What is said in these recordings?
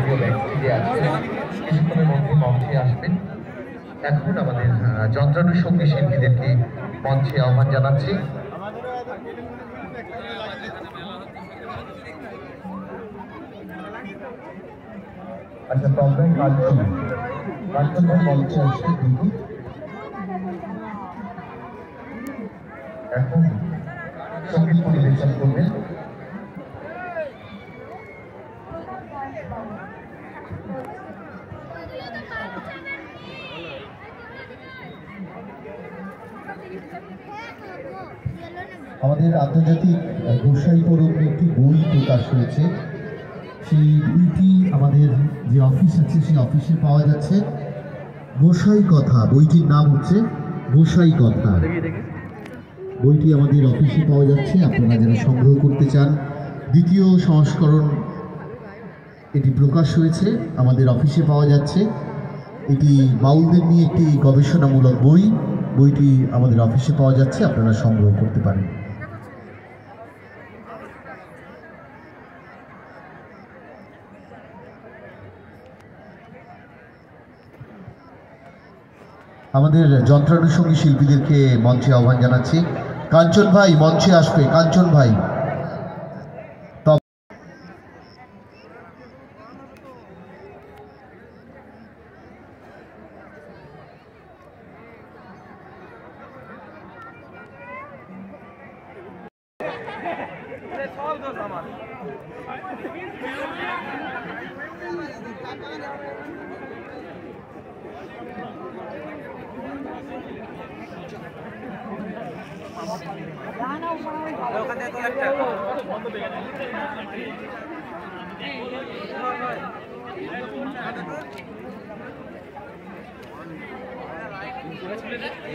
যদিও ব্যাকস্টেজে আছেন, কিছুক্ষণের মধ্যে মঞ্চে আসবেন। এখন আমাদের যন্ত্রানুষঙ্গী শিল্পীদেরকে মঞ্চে আহ্বান জানাচ্ছি। আচ্ছা, তবলায় কাঞ্চন ভাই মঞ্চে আসছে কিন্তু এখন সঙ্গীত পরিবেশন করবেন। আমাদের আন্তর্জাতিক গোসাই পরব একটি বই প্রকাশ হয়েছে, সেই বইটি আমাদের যে অফিস আছে সেই অফিসে পাওয়া যাচ্ছে। গোসাই কথা, বইটির নাম হচ্ছে গোসাই কথা। বইটি আমাদের অফিসে পাওয়া যাচ্ছে, আপনারা যারা সংগ্রহ করতে চান। দ্বিতীয় সংস্করণ এটি প্রকাশ হয়েছে, আমাদের অফিসে পাওয়া যাচ্ছে। এটি বাউলদের নিয়ে একটি গবেষণামূলক বই। বইটি আমাদের অফিসে পাওয়া যাচ্ছে, আপনারা সংগ্রহ করতে পারেন। আমাদের যন্ত্রানুষঙ্গী শিল্পীদেরকে মঞ্চে আহ্বান জানাচ্ছি। কাঞ্চন ভাই মঞ্চে আসবে, কাঞ্চন ভাই।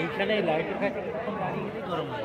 এইখানে লাইটের কাছে দাঁড়িয়ে গেলে গরম হয়।